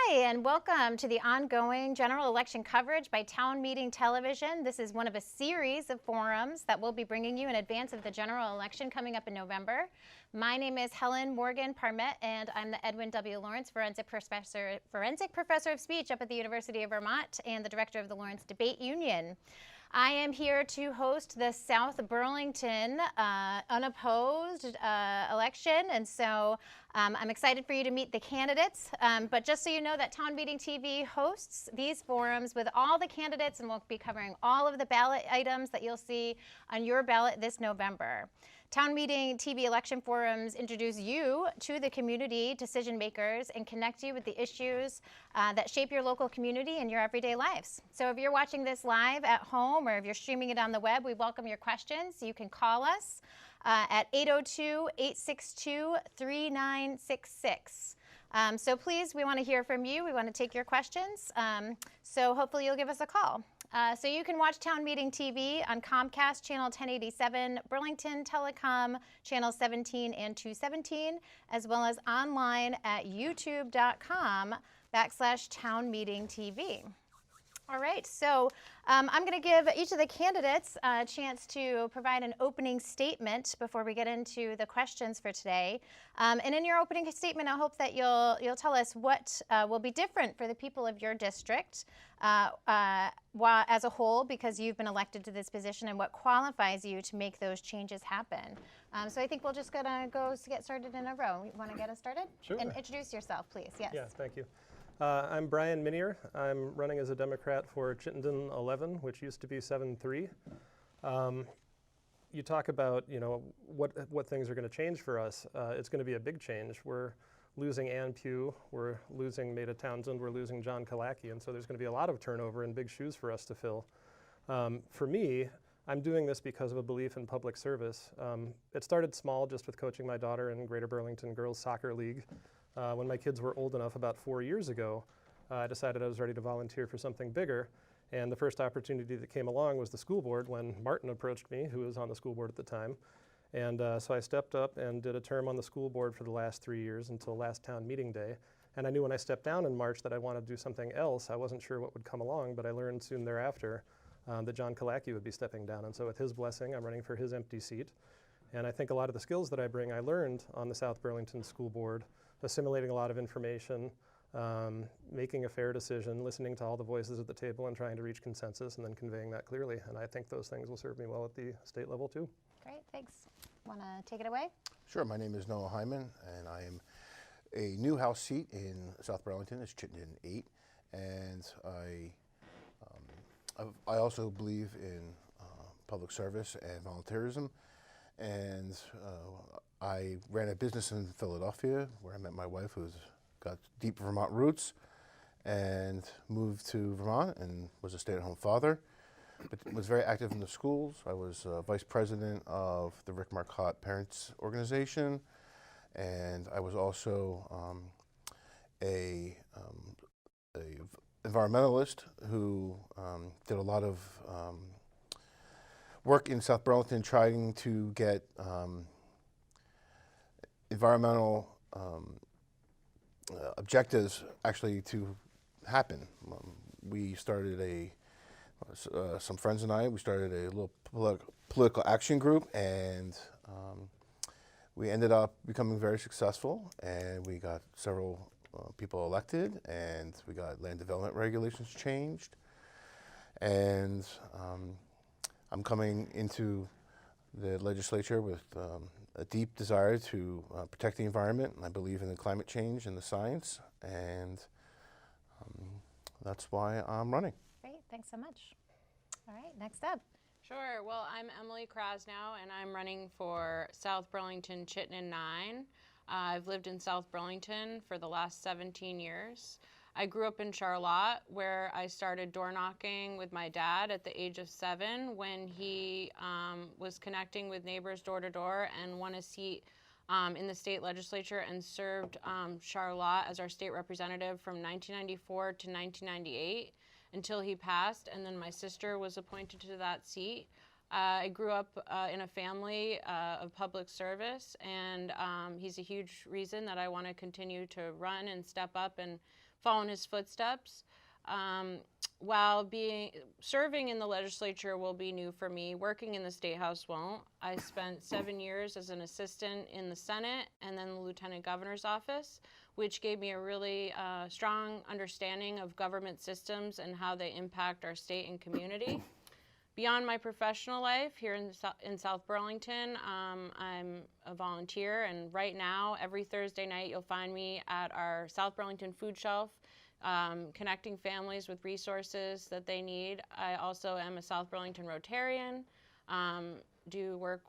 Hi, and welcome to the ongoing general election coverage by Town Meeting Television. This is one of a series of forums that we'll be bringing you in advance of the general election coming up in November. My name is Helen Parmett, and I'm the Edwin W. Lawrence Forensic Professor of Speech up at the University of Vermont and the Director of the Lawrence Debate Union. I am here to host the South Burlington Unopposed election, and so I'm excited for you to meet the candidates. But just so you know that Town Meeting TV hosts these forums with all the candidates, and we'll be covering all of the ballot items that you'll see on your ballot this November. Town Meeting TV election forums introduce you to the community decision makers and connect you with the issues that shape your local community and your everyday lives. So if you're watching this live at home or if you're streaming it on the web, we welcome your questions. You can call us at 802-862-3966. So please, we want to hear from you. We want to take your questions. So hopefully you'll give us a call. So you can watch Town Meeting TV on Comcast Channel 1087, Burlington Telecom Channel 17 and 217, as well as online at youtube.com/townmeetingtv. All right, so I'm going to give each of the candidates a chance to provide an opening statement before we get into the questions for today. And in your opening statement, I hope that you'll tell us what will be different for the people of your district as a whole, because you've been elected to this position, and what qualifies you to make those changes happen. So I think we're just going to get started in a row. You want to get us started? Sure. And introduce yourself, please. Yes. Yeah, thank you. I'm Brian Minier. I'm running as a Democrat for Chittenden 11, which used to be 7-3. You talk about, what things are going to change for us. It's going to be a big change. We're losing Ann Pugh, we're losing Maida Townsend, we're losing John Kalaki, and so there's going to be a lot of turnover and big shoes for us to fill. For me, I'm doing this because of a belief in public service. It started small, just with coaching my daughter in Greater Burlington Girls Soccer League. When my kids were old enough, about 4 years ago, I decided I was ready to volunteer for something bigger. And the first opportunity that came along was the school board, when Martin approached me, who was on the school board at the time. And so I stepped up and did a term on the school board for the last 3 years until last town meeting day. And I knew when I stepped down in March that I wanted to do something else. I wasn't sure what would come along, but I learned soon thereafter that John Kalaki would be stepping down. And so with his blessing, I'm running for his empty seat. And I think a lot of the skills that I bring, I learned on the South Burlington School Board, assimilating a lot of information, making a fair decision, listening to all the voices at the table and trying to reach consensus, and then conveying that clearly. And I think those things will serve me well at the state level too. Great, thanks. Want to take it away? Sure, my name is Noah Hyman, and I am a new House seat in South Burlington. It's Chittenden 8, and I also believe in public service and volunteerism. And I ran a business in Philadelphia where I met my wife, who's got deep Vermont roots, and moved to Vermont and was a stay-at-home father, but was very active in the schools. I was vice president of the Rick Marcotte Parents Organization, and I was also a environmentalist who did a lot of work in South Burlington trying to get environmental objectives actually to happen. We started some friends and I, we started a little political action group, and we ended up becoming very successful, and we got several people elected, and we got land development regulations changed, and I'm coming into the legislature with a deep desire to protect the environment, and I believe in the climate change and the science, and that's why I'm running. Great, thanks so much. All right, next up. Sure, well, I'm Emilie Krasnow, and I'm running for South Burlington Chittenden 9. I've lived in South Burlington for the last 17 years. I grew up in Charlotte, where I started door knocking with my dad at the age of 7 when he was connecting with neighbors door to door and won a seat in the state legislature and served Charlotte as our state representative from 1994 to 1998 until he passed, and then my sister was appointed to that seat. I grew up in a family of public service, and he's a huge reason that I want to continue to run and step up and follow in his footsteps. While serving in the legislature will be new for me, working in the State House won't. I spent 7 years as an assistant in the Senate and then the Lieutenant Governor's office, which gave me a really strong understanding of government systems and how they impact our state and community. Beyond my professional life here in South Burlington, I'm a volunteer, and right now, every Thursday night, you'll find me at our South Burlington food shelf, connecting families with resources that they need. I also am a South Burlington Rotarian, do work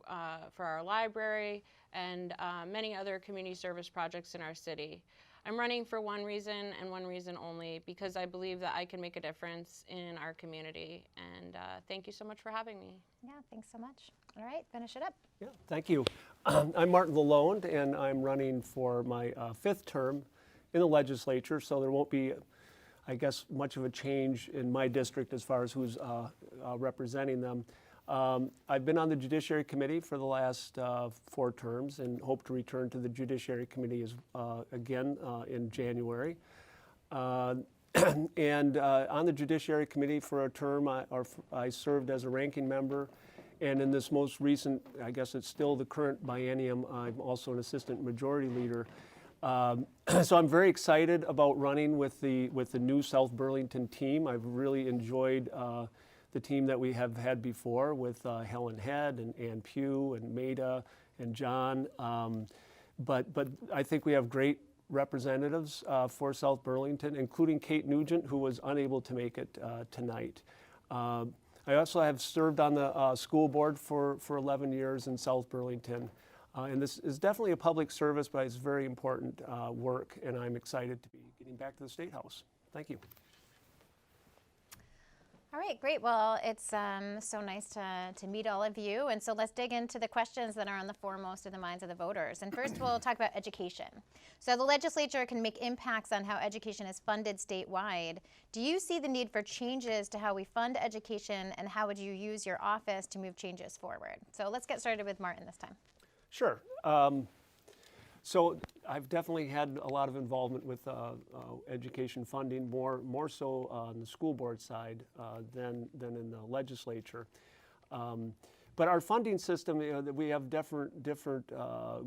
for our library, and many other community service projects in our city. I'm running for one reason and one reason only, because I believe that I can make a difference in our community. And thank you so much for having me. Yeah, thanks so much. All right, finish it up. Yeah, thank you. I'm Martin LaLonde, and I'm running for my 5th term in the legislature, so there won't be, I guess, much of a change in my district as far as who's representing them. I've been on the Judiciary Committee for the last 4 terms and hope to return to the Judiciary Committee again in January. And on the Judiciary Committee for a term, I served as a ranking member. And in this most recent, I guess it's still the current biennium, I'm also an assistant majority leader. So I'm very excited about running with the new South Burlington team. I've really enjoyed the team that we have had before with Helen Head and Ann Pugh and Maida and John. But I think we have great representatives for South Burlington, including Kate Nugent, who was unable to make it tonight. I also have served on the school board for 11 years in South Burlington. And this is definitely a public service, but it's very important work, and I'm excited to be getting back to the State House. Thank you. All right, great. Well, it's so nice to meet all of you. And so let's dig into the questions that are on the foremost of the minds of the voters. And first, we'll talk about education. So the legislature can make impacts on how education is funded statewide. Do you see the need for changes to how we fund education, and how would you use your office to move changes forward? So let's get started with Martin this time. Sure. So I've definitely had a lot of involvement with education funding, more so on the school board side than in the legislature. But our funding system, we have different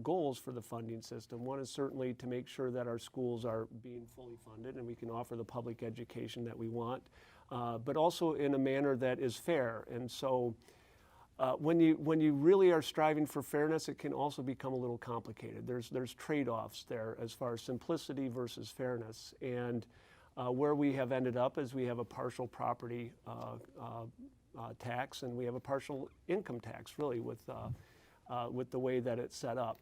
goals for the funding system. One is certainly to make sure that our schools are being fully funded and we can offer the public education that we want, but also in a manner that is fair. And so when you really are striving for fairness, it can also become a little complicated. There's trade-offs there as far as simplicity versus fairness. And where we have ended up is we have a partial property tax, and we have a partial income tax, really, with the way that it's set up.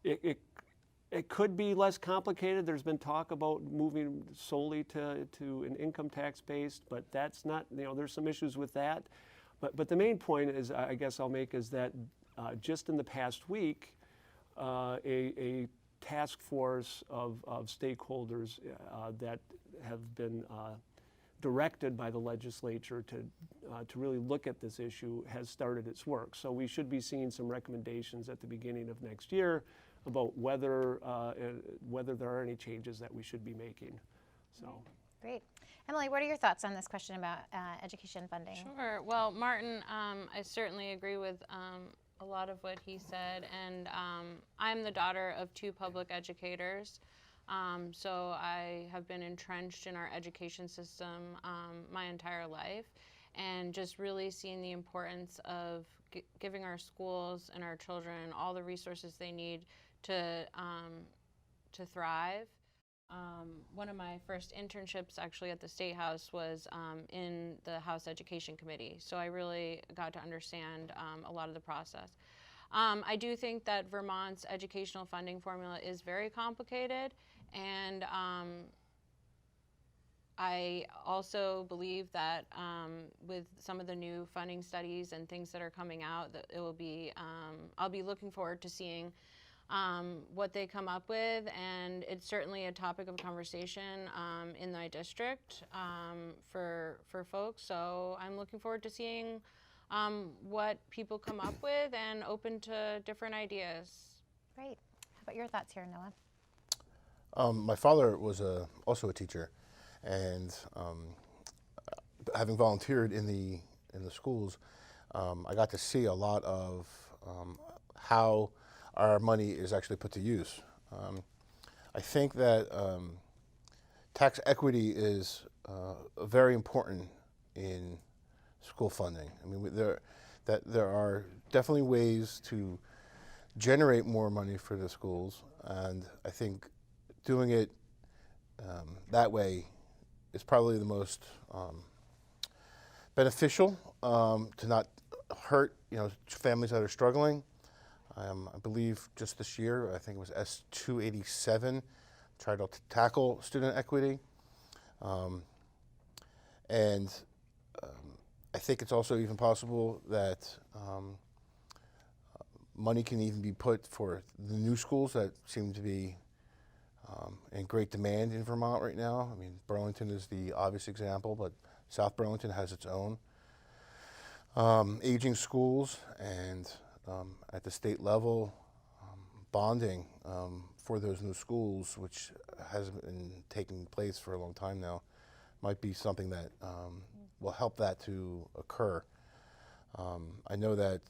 It could be less complicated. There's been talk about moving solely to an income tax based, but that's not, there's some issues with that. But the main point is, I guess I'll make, is that just in the past week, a task force of stakeholders that have been directed by the legislature to really look at this issue has started its work. So we should be seeing some recommendations at the beginning of next year about whether there are any changes that we should be making. So. Great. Emilie, what are your thoughts on this question about education funding? Sure. Well, Martin, I certainly agree with a lot of what he said, and I'm the daughter of 2 public educators, so I have been entrenched in our education system my entire life, and just really seeing the importance of giving our schools and our children all the resources they need to thrive. One of my first internships actually at the State House was in the House Education Committee, so I really got to understand a lot of the process. I do think that Vermont's educational funding formula is very complicated, and I also believe that with some of the new funding studies and things that are coming out, that it will be, I'll be looking forward to seeing what they come up with, and it's certainly a topic of conversation in my district for folks. So I'm looking forward to seeing what people come up with and open to different ideas. Great. How about your thoughts here, Noah? My father was also a teacher, and having volunteered in the schools, I got to see a lot of how our money is actually put to use. I think that tax equity is very important in school funding. I mean, there are definitely ways to generate more money for the schools, and I think doing it that way is probably the most beneficial to not hurt, families that are struggling. I believe just this year, I think it was S287, tried to tackle student equity. And I think it's also even possible that money can even be put for the new schools that seem to be in great demand in Vermont right now. I mean, Burlington is the obvious example, but South Burlington has its own aging schools, and at the state level, bonding for those new schools, which has been taking place for a long time now, might be something that will help that to occur. I know that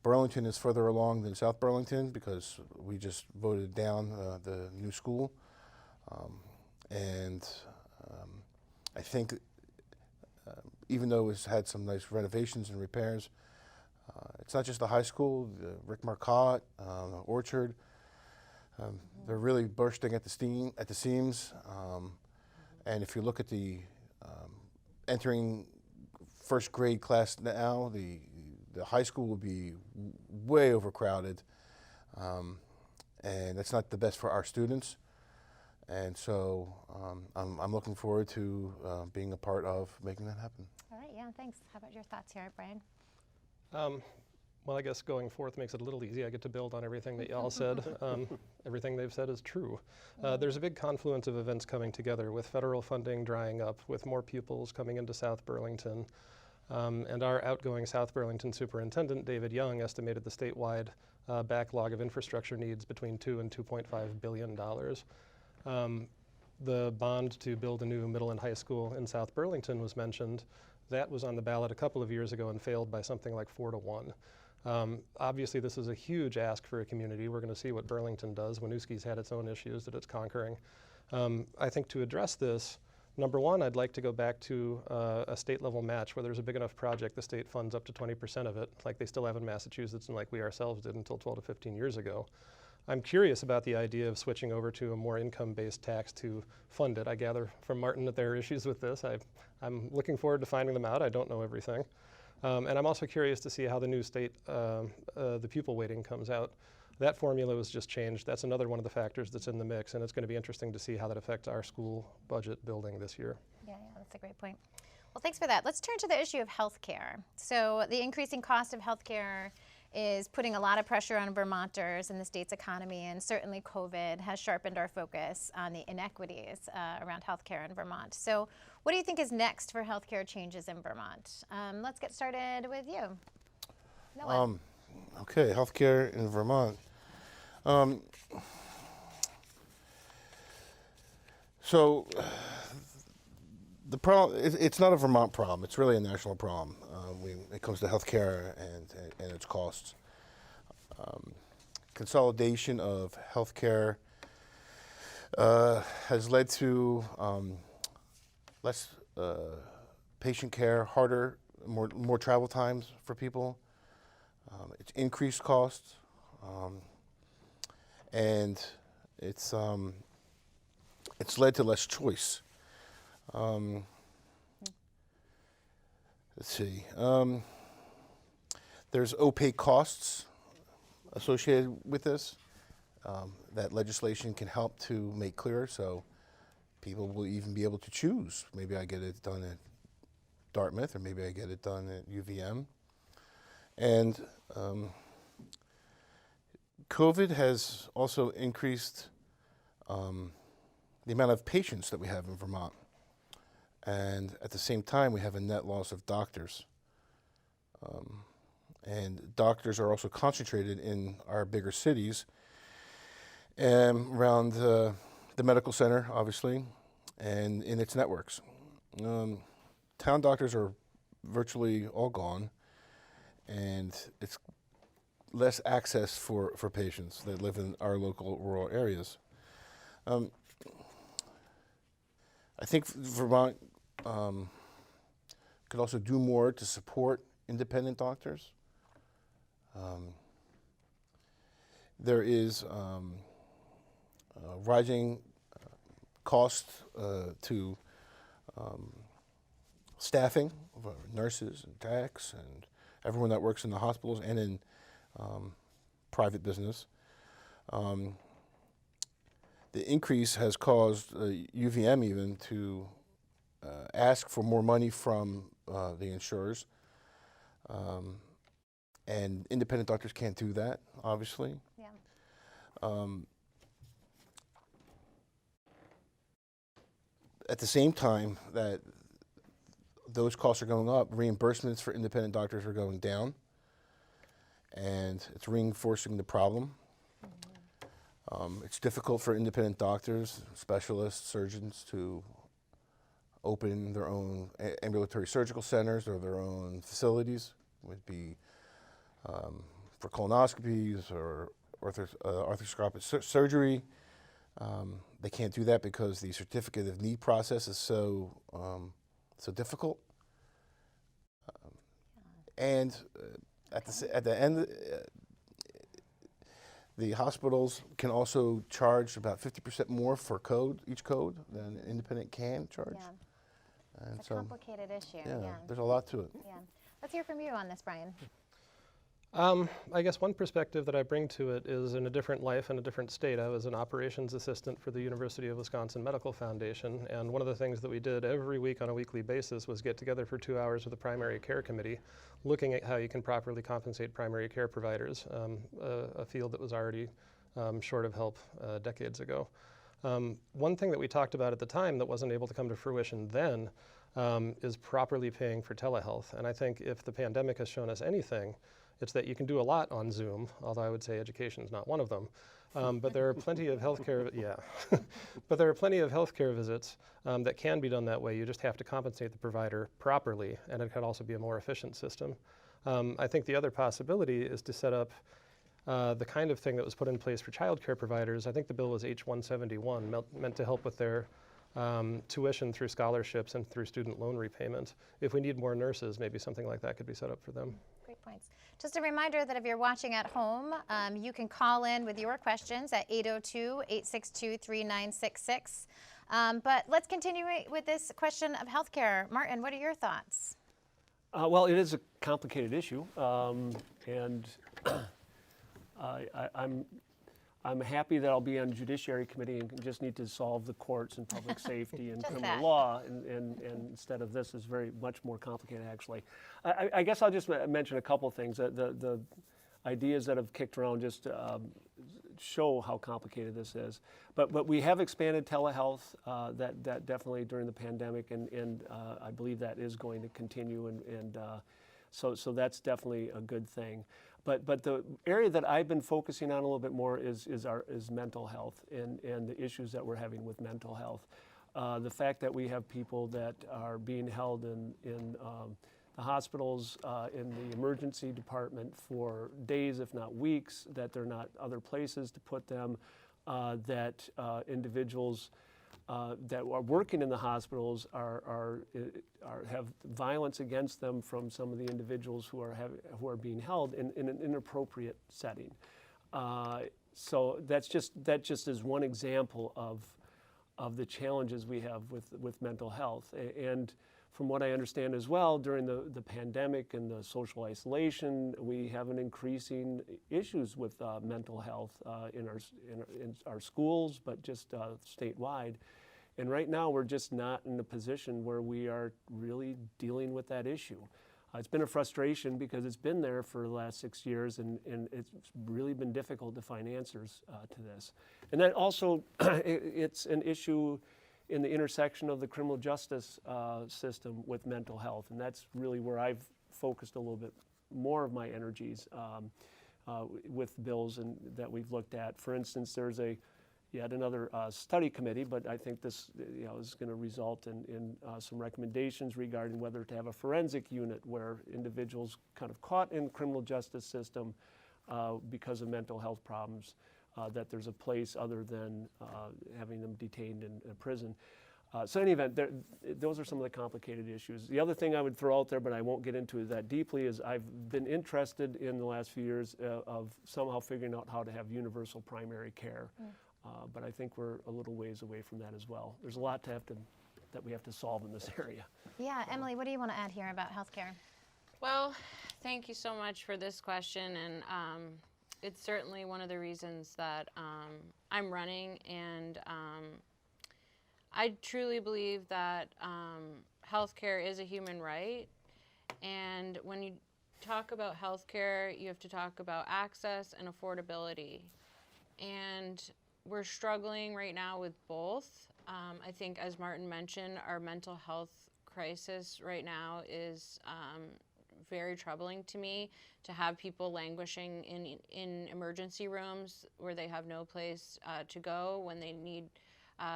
Burlington is further along than South Burlington because we just voted down the new school. And I think even though it's had some nice renovations and repairs, it's not just the high school, the Rick Marcotte, Orchard. They're really bursting at the seams. And if you look at the entering first grade class now, the high school will be way overcrowded, and that's not the best for our students. And so I'm looking forward to being a part of making that happen. All right, yeah, thanks. How about your thoughts here, Brian? Well, I guess going forth makes it a little easy. I get to build on everything that y'all said. Everything they've said is true. There's a big confluence of events coming together with federal funding drying up, with more pupils coming into South Burlington. And our outgoing South Burlington superintendent, David Young, estimated the statewide backlog of infrastructure needs between $2 and $2.5 billion. The bond to build a new middle and high school in South Burlington was mentioned. That was on the ballot a couple of years ago and failed by something like 4-1. Obviously, this is a huge ask for a community. We're going to see what Burlington does. Winooski's had its own issues that it's conquering. I think to address this, number one, I'd like to go back to a state level match where there's a big enough project, the state funds up to 20% of it, like they still have in Massachusetts and like we ourselves did until 12 to 15 years ago. I'm curious about the idea of switching over to a more income-based tax to fund it. I gather from Martin that there are issues with this. I'm looking forward to finding them out. I don't know everything. And I'm also curious to see how the new state, the pupil weighting comes out. That formula was just changed. That's another one of the factors that's in the mix, and it's going to be interesting to see how that affects our school budget building this year. Yeah, that's a great point. Well, thanks for that. Let's turn to the issue of healthcare. So the increasing cost of healthcare is putting a lot of pressure on Vermonters and the state's economy, and certainly COVID has sharpened our focus on the inequities around healthcare in Vermont. So what do you think is next for healthcare changes in Vermont? Let's get started with you. Noah. Okay, healthcare in Vermont. So the problem, it's not a Vermont problem. It's really a national problem when it comes to healthcare and its costs. Consolidation of healthcare has led to less patient care, more travel times for people. It's increased costs, and it's led to less choice. Let's see. There's opaque costs associated with this that legislation can help to make clear, so people will even be able to choose. Maybe I get it done at Dartmouth, or maybe I get it done at UVM. And COVID has also increased the amount of patients that we have in Vermont. And at the same time, we have a net loss of doctors. And doctors are also concentrated in our bigger cities. around the medical center, obviously, and in its networks. Town doctors are virtually all gone, and it's less access for patients that live in our local rural areas. I think Vermont could also do more to support independent doctors. There is rising cost to staffing of nurses and techs and everyone that works in the hospitals and in private business. The increase has caused UVM even to ask for more money from the insurers. And independent doctors can't do that, obviously. Yeah. At the same time that those costs are going up, reimbursements for independent doctors are going down, and it's reinforcing the problem. It's difficult for independent doctors, specialists, surgeons to open their own ambulatory surgical centers or their own facilities. Would be for colonoscopies or arthroscopic surgery. They can't do that because the certificate of need process is so difficult. And at the end, the hospitals can also charge about 50% more for each code than an independent can charge. Yeah. And It's a complicated issue. yeah, there's a lot to it. Yeah. Let's hear from you on this, Brian. I guess one perspective that I bring to it is in a different life and a different state. I was an operations assistant for the University of Wisconsin Medical Foundation, and one of the things that we did every week on a weekly basis was get together for 2 hours with the primary care committee, looking at how you can properly compensate primary care providers, a field that was already short of help decades ago. One thing that we talked about at the time that wasn't able to come to fruition then is properly paying for telehealth. And I think if the pandemic has shown us anything, it's that you can do a lot on Zoom, although I would say education is not one of them. But there are plenty of healthcare, but there are plenty of healthcare visits that can be done that way. You just have to compensate the provider properly, and it could also be a more efficient system. I think the other possibility is to set up the kind of thing that was put in place for child care providers. I think the bill was H-171, meant to help with their tuition through scholarships and through student loan repayment. If we need more nurses, maybe something like that could be set up for them. Great points. Just a reminder that if you're watching at home, you can call in with your questions at 802-862-3966. But let's continue with this question of healthcare. Martin, what are your thoughts? Well, it is a complicated issue, and I'm happy that I'll be on Judiciary Committee and just need to solve the courts and public safety and criminal law, and instead of this is very much more complicated, actually. I guess I'll just mention a couple things. The ideas that have kicked around just show how complicated this is. But we have expanded telehealth, that definitely during the pandemic, and I believe that is going to continue, and so that's definitely a good thing. But the area that I've been focusing on a little bit more is mental health and the issues that we're having with mental health. The fact that we have people that are being held in the hospitals, in the emergency department for days, if not weeks, that there are not other places to put them, that individuals that are working in the hospitals have violence against them from some of the individuals who are being held in an inappropriate setting. So that just is one example of the challenges we have with mental health. And from what I understand as well, during the pandemic and the social isolation, we have an increasing issues with mental health in our schools, but just statewide. And right now, we're just not in a position where we are really dealing with that issue. It's been a frustration because it's been there for the last 6 years, and it's really been difficult to find answers to this. And then also, it's an issue in the intersection of the criminal justice system with mental health, and that's really where I've focused a little bit more of my energies with bills that we've looked at. For instance, there's a yet another study committee, but I think this is going to result in some recommendations regarding whether to have a forensic unit where individuals kind of caught in the criminal justice system because of mental health problems, that there's a place other than having them detained in a prison. So in any event, those are some of the complicated issues. The other thing I would throw out there, but I won't get into it that deeply, is I've been interested in the last few years of somehow figuring out how to have universal primary care. But I think we're a little ways away from that as well. There's a lot that we have to solve in this area. Yeah, Emilie, what do you want to add here about healthcare? Well, thank you so much for this question, and it's certainly one of the reasons that I'm running, and I truly believe that healthcare is a human right, and when you talk about healthcare, you have to talk about access and affordability, and we're struggling right now with both. I think, as Martin mentioned, our mental health crisis right now is very troubling to me. To have people languishing in emergency rooms where they have no place to go when they need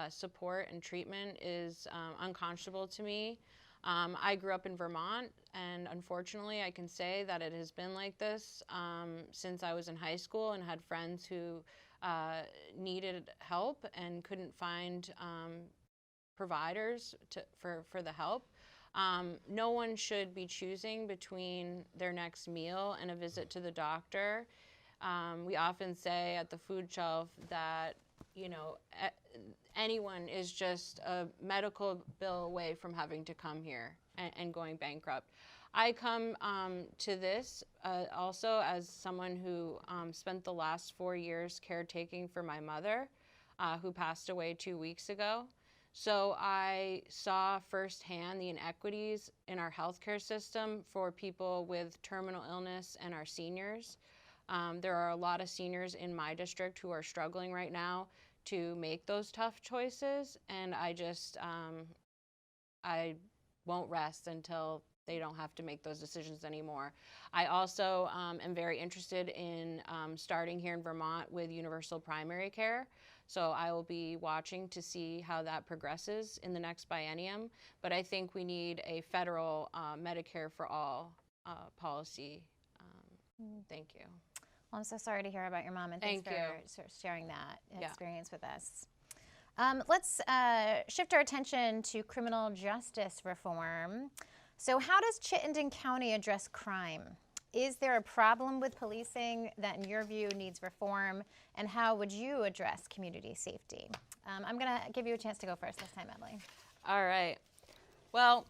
support and treatment is unconscionable to me. I grew up in Vermont, and unfortunately I can say that it has been like this since I was in high school, and had friends who needed help and couldn't find providers for the help. No one should be choosing between their next meal and a visit to the doctor. We often say at the food shelf that, anyone is just a medical bill away from having to come here and going bankrupt. I come to this also as someone who spent the last 4 years caretaking for my mother, who passed away 2 weeks ago. So I saw firsthand the inequities in our healthcare system for people with terminal illness and our seniors. There are a lot of seniors in my district who are struggling right now to make those tough choices, and I won't rest until they don't have to make those decisions anymore. I also am very interested in starting here in Vermont with universal primary care. So I will be watching to see how that progresses in the next biennium. But I think we need a federal Medicare for all policy. Thank you. Well, I'm so sorry to hear about your mom, and thanks for sharing that experience with us. Let's shift our attention to criminal justice reform. So how does Chittenden County address crime? Is there a problem with policing that, in your view, needs reform? And how would you address community safety? I'm going to give you a chance to go first this time, Emilie. All right. Well,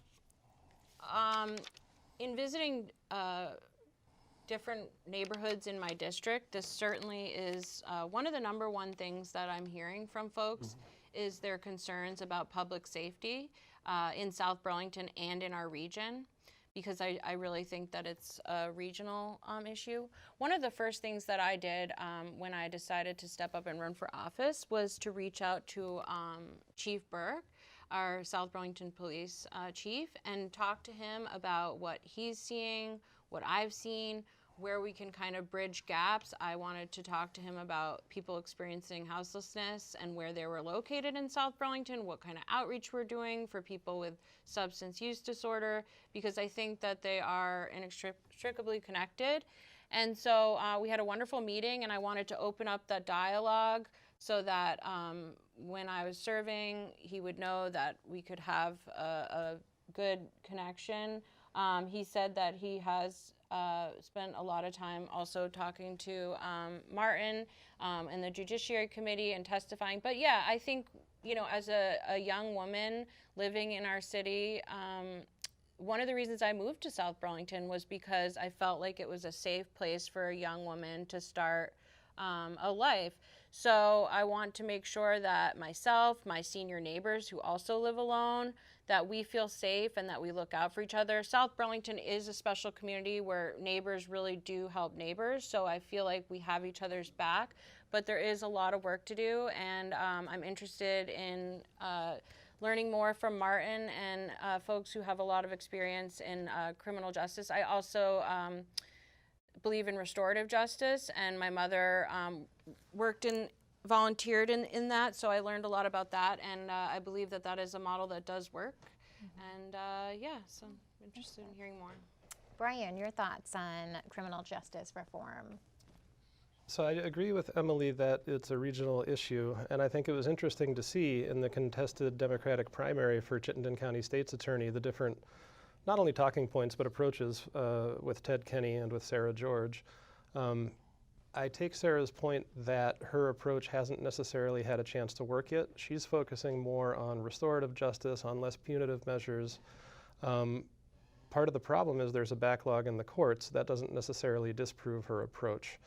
in visiting different neighborhoods in my district, this certainly is one of the number one things that I'm hearing from folks is their concerns about public safety in South Burlington and in our region, because I really think that it's a regional issue. One of the first things that I did when I decided to step up and run for office was to reach out to Chief Burke, our South Burlington Police Chief, and talk to him about what he's seeing, what I've seen, where we can kind of bridge gaps. I wanted to talk to him about people experiencing houselessness and where they were located in South Burlington, what kind of outreach we're doing for people with substance use disorder, because I think that they are inextricably connected. And so we had a wonderful meeting, and I wanted to open up that dialogue so that when I was serving, he would know that we could have a good connection. He said that he has spent a lot of time also talking to Martin and the Judiciary Committee and testifying. But yeah, I think, as a young woman living in our city, one of the reasons I moved to South Burlington was because I felt like it was a safe place for a young woman to start a life. So I want to make sure that myself, my senior neighbors who also live alone, that we feel safe and that we look out for each other. South Burlington is a special community where neighbors really do help neighbors, so I feel like we have each other's back. But there is a lot of work to do, and I'm interested in learning more from Martin and folks who have a lot of experience in criminal justice. I also believe in restorative justice, and my mother worked in volunteered in that, so I learned a lot about that, and I believe that that is a model that does work. And yeah, so I'm interested in hearing more. Brian, your thoughts on criminal justice reform? So I agree with Emilie that it's a regional issue, and I think it was interesting to see in the contested Democratic primary for Chittenden County State's Attorney the different, not only talking points, but approaches with Ted Kenney and with Sarah George. I take Sarah's point that her approach hasn't necessarily had a chance to work yet. She's focusing more on restorative justice, on less punitive measures. Part of the problem is there's a backlog in the courts. That doesn't necessarily disprove her approach.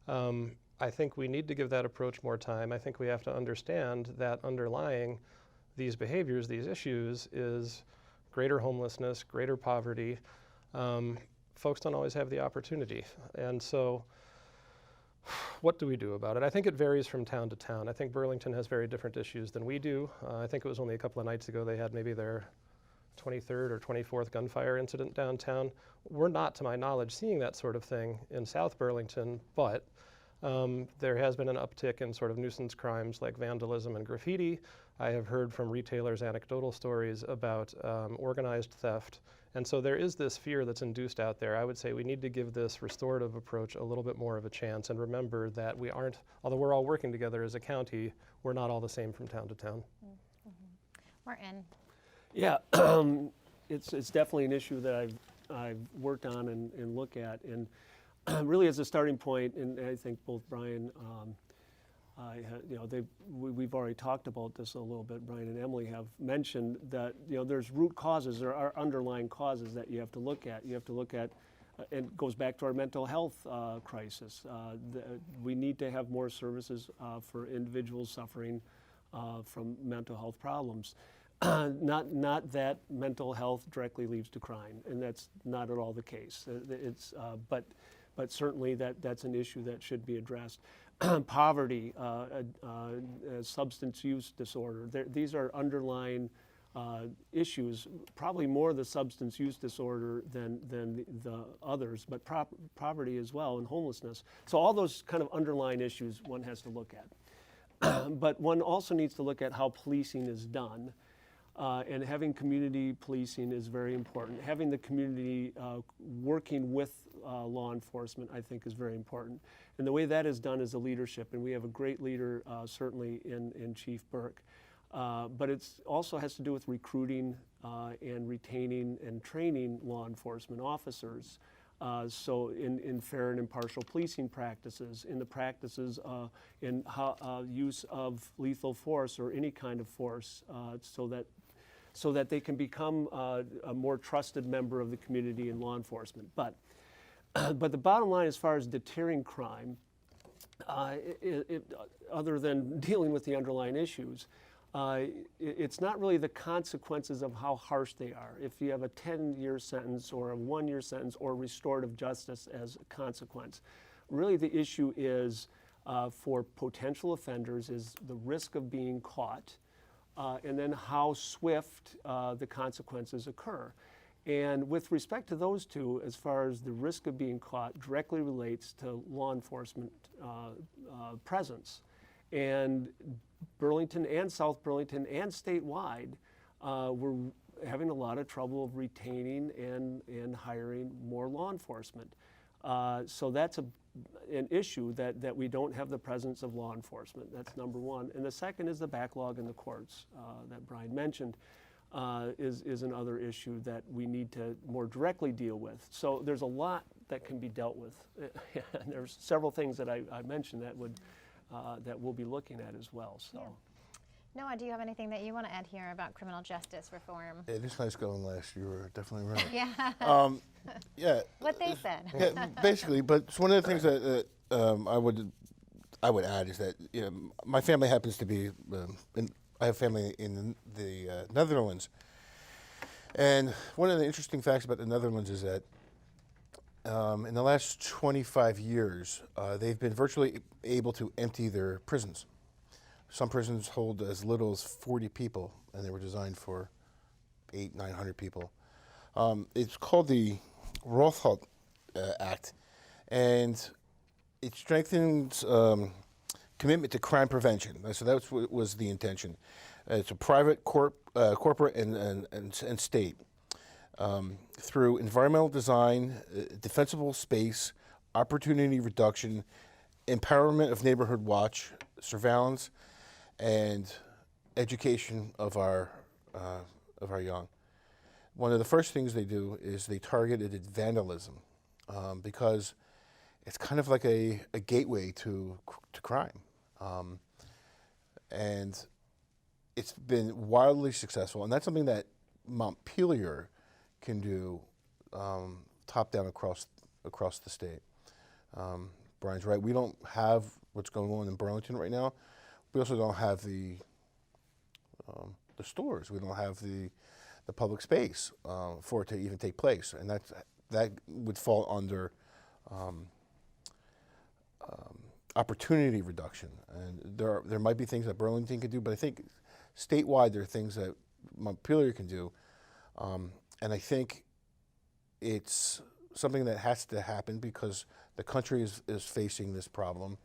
I think we need to give that approach more time. I think we have to understand that underlying these behaviors, these issues, is greater homelessness, greater poverty. Folks don't always have the opportunity. And so what do we do about it? I think it varies from town to town. I think Burlington has very different issues than we do. I think it was only a couple of nights ago they had maybe their 23rd or 24th gunfire incident downtown. We're not, to my knowledge, seeing that sort of thing in South Burlington, but there has been an uptick in sort of nuisance crimes like vandalism and graffiti. I have heard from retailers anecdotal stories about organized theft. And so there is this fear that's induced out there. I would say we need to give this restorative approach a little bit more of a chance and remember that we aren't, although we're all working together as a county, we're not all the same from town to town. Martin. Yeah, it's definitely an issue that I've worked on and look at, and really as a starting point, and I think both Brian, we've already talked about this a little bit. Brian and Emilie have mentioned that there's root causes, there are underlying causes that you have to look at. You have to look at, and it goes back to our mental health crisis. We need to have more services for individuals suffering from mental health problems. Not that mental health directly leads to crime, and that's not at all the case. But certainly that's an issue that should be addressed. Poverty, substance use disorder, these are underlying issues, probably more the substance use disorder than the others, but poverty as well, and homelessness. So all those kind of underlying issues one has to look at. But one also needs to look at how policing is done. And having community policing is very important. Having the community working with law enforcement, I think, is very important. And the way that is done is a leadership, and we have a great leader, certainly in Chief Burke. But it also has to do with recruiting and retaining and training law enforcement officers. So in fair and impartial policing practices, in the practices in use of lethal force or any kind of force, so that they can become a more trusted member of the community and law enforcement. But the bottom line, as far as deterring crime, other than dealing with the underlying issues, it's not really the consequences of how harsh they are. If you have a 10-year sentence or a 1-year sentence or restorative justice as a consequence, really the issue is for potential offenders is the risk of being caught, and then how swift the consequences occur. And with respect to those two, as far as the risk of being caught directly relates to law enforcement presence. And Burlington and South Burlington and statewide were having a lot of trouble retaining and hiring more law enforcement. So that's an issue that we don't have the presence of law enforcement. That's number one. And the second is the backlog in the courts that Brian mentioned is another issue that we need to more directly deal with. So there's a lot that can be dealt with. And there's several things that I mentioned that we'll be looking at as well. So. Yeah. Noah, do you have anything that you want to add here about criminal justice reform? It is nice going last. You were definitely right. Yeah. Yeah. What they said. Yeah, basically, but it's one of the things that I would add is that my family happens to be I have family in the Netherlands, and one of the interesting facts about the Netherlands is that in the last 25 years, they've been virtually able to empty their prisons. Some prisons hold as little as 40 people, and they were designed for 800-900 people. It's called the Rothschild Act, and it strengthens commitment to crime prevention. So that's what was the intention. It's a private, corporate, and state. Through environmental design, defensible space, opportunity reduction, empowerment of neighborhood watch, surveillance, and education of our young. One of the first things they do is they targeted vandalism because it's kind of like a gateway to crime. And it's been wildly successful, and that's something that Montpelier can do top down across the state. Brian's right. We don't have what's going on in Burlington right now. We also don't have the stores. We don't have the public space for it to even take place, and that would fall under opportunity reduction. And there might be things that Burlington could do, but I think statewide there are things that Montpelier can do, and I think it's something that has to happen because the country is facing this problem.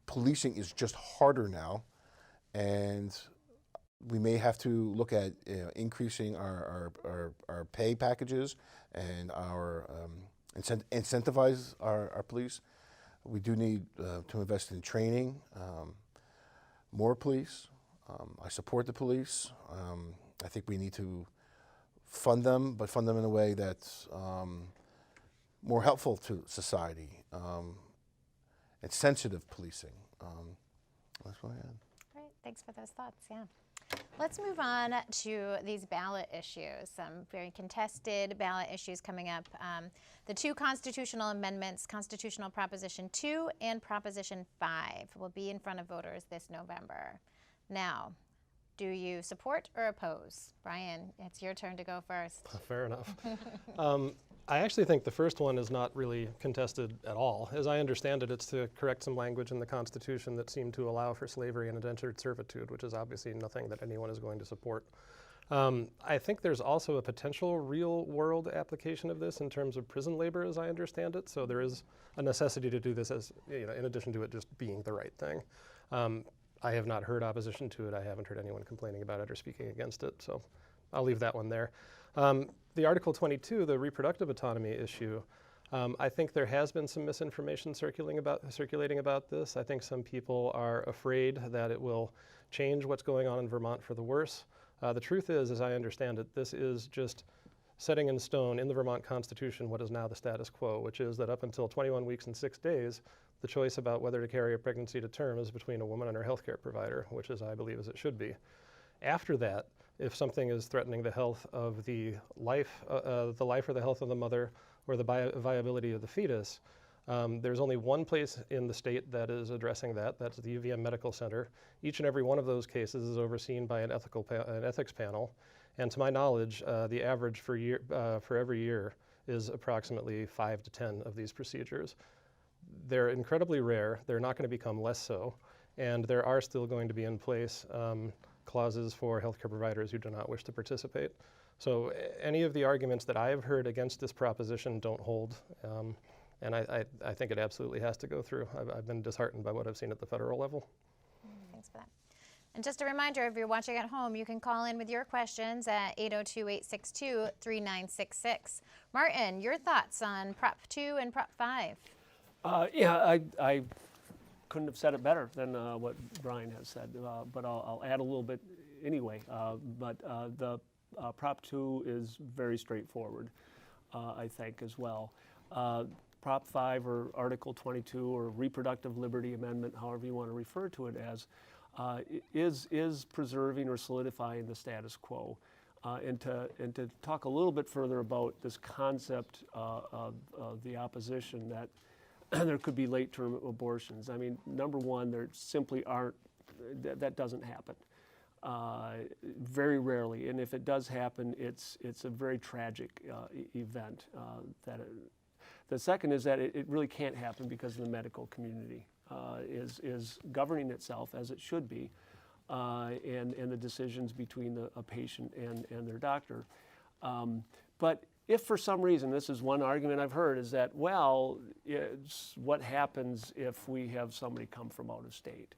Policing is just harder now, and we may have to look at increasing our pay packages and our incentivize our police. We do need to invest in training, more police. I support the police. I think we need to fund them, but fund them in a way that's more helpful to society and sensitive policing. That's what I had. Great, thanks for those thoughts, yeah. Let's move on to these ballot issues, some very contested ballot issues coming up. The two constitutional amendments, Constitutional Proposition 2 and Proposition 5, will be in front of voters this November. Now, do you support or oppose? Brian, it's your turn to go first. Fair enough. I actually think the first one is not really contested at all. As I understand it, it's to correct some language in the Constitution that seemed to allow for slavery and indentured servitude, which is obviously nothing that anyone is going to support. I think there's also a potential real-world application of this in terms of prison labor, as I understand it. So there is a necessity to do this as, in addition to it just being the right thing. I have not heard opposition to it. I haven't heard anyone complaining about it or speaking against it. So I'll leave that one there. The Article 22, the reproductive autonomy issue, I think there has been some misinformation circulating about this. I think some people are afraid that it will change what's going on in Vermont for the worse. The truth is, as I understand it, this is just setting in stone in the Vermont Constitution what is now the status quo, which is that up until 21 weeks and 6 days, the choice about whether to carry a pregnancy to term is between a woman and her healthcare provider, which is, I believe, as it should be. After that, if something is threatening the health of the life or the health of the mother or the viability of the fetus, there's only one place in the state that is addressing that. That's the UVM Medical Center. Each and every one of those cases is overseen by an ethics panel. And to my knowledge, the average for every year is approximately 5 to 10 of these procedures. They're incredibly rare. They're not going to become less so. And there are still going to be in place clauses for healthcare providers who do not wish to participate. So any of the arguments that I have heard against this proposition don't hold. And I think it absolutely has to go through. I've been disheartened by what I've seen at the federal level. Thanks for that. And just a reminder, if you're watching at home, you can call in with your questions at 802-862-3966. Martin, your thoughts on Prop 2 and Prop 5? I couldn't have said it better than what Brian has said, but I'll add a little bit anyway. The Prop 2 is very straightforward, I think, as well. Prop 5 or Article 22 or Reproductive Liberty Amendment, however you want to refer to it as, is preserving or solidifying the status quo. And to talk a little bit further about this concept of the opposition that there could be late-term abortions. I mean, number one, there simply aren't, that doesn't happen. Very rarely, and if it does happen, it's a very tragic event. The second is that it really can't happen because the medical community is governing itself as it should be, and the decisions between a patient and their doctor. But if for some reason, this is one argument I've heard, is that, well, what happens if we have somebody come from out of state?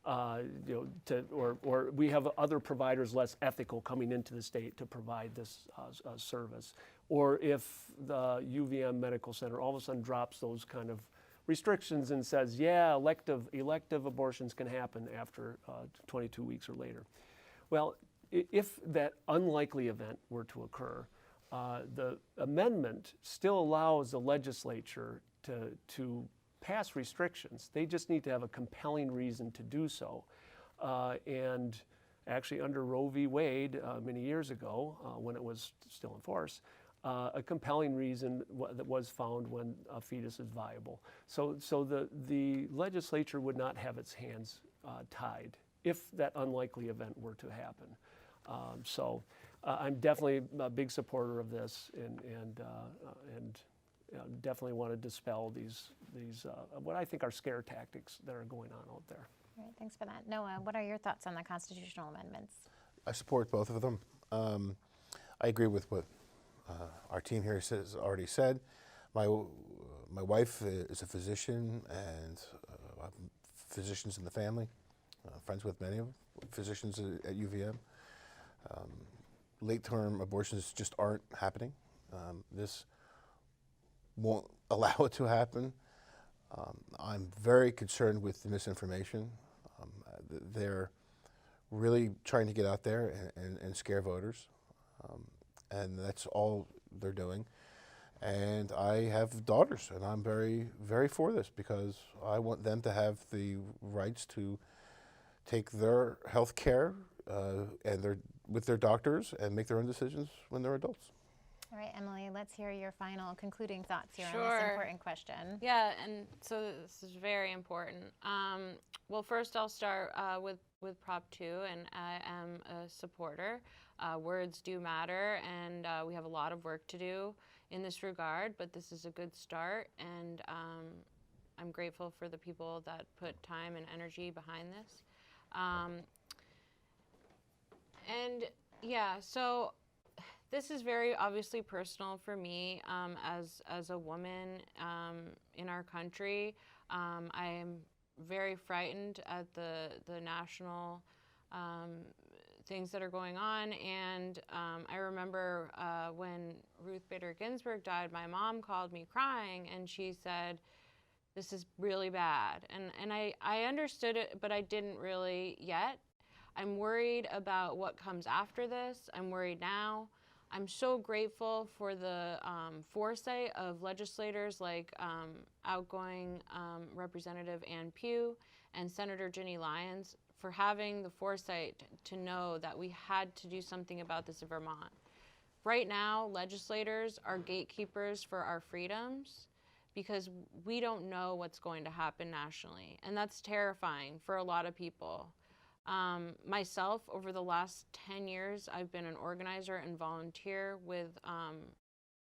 Or we have other providers less ethical coming into the state to provide this service. Or if the UVM Medical Center all of a sudden drops those kind of restrictions and says, yeah, elective abortions can happen after 22 weeks or later. Well, if that unlikely event were to occur, the amendment still allows the legislature to pass restrictions. They just need to have a compelling reason to do so. And actually under Roe v. Wade many years ago, when it was still in force, a compelling reason that was found when a fetus is viable. So the legislature would not have its hands tied if that unlikely event were to happen. I'm definitely a big supporter of this, and definitely want to dispel these what I think are scare tactics that are going on out there. All right, thanks for that. Noah, what are your thoughts on the constitutional amendments? I support both of them. I agree with what our team here has already said. My wife is a physician, and I have physicians in the family, friends with many of them, physicians at UVM. Late-term abortions just aren't happening. This won't allow it to happen. I'm very concerned with the misinformation. They're really trying to get out there and scare voters, and that's all they're doing. And I have daughters, and I'm very, very for this because I want them to have the rights to take their health care with their doctors and make their own decisions when they're adults. All right, Emilie, let's hear your final concluding thoughts here Sure. on this important question. Yeah, and so this is very important. Well, first I'll start with Prop 2, and I am a supporter. Words do matter, and we have a lot of work to do in this regard, but this is a good start, and I'm grateful for the people that put time and energy behind this. And yeah, so this is very obviously personal for me as a woman in our country. I am very frightened at the national things that are going on, and I remember when Ruth Bader Ginsburg died, my mom called me crying, and she said, "This is really bad." And I understood it, but I didn't really yet. I'm worried about what comes after this. I'm worried now. I'm so grateful for the foresight of legislators like outgoing Representative Ann Pugh and Senator Ginny Lyons for having the foresight to know that we had to do something about this in Vermont. Right now, legislators are gatekeepers for our freedoms because we don't know what's going to happen nationally, and that's terrifying for a lot of people. Myself, over the last 10 years, I've been an organizer and volunteer with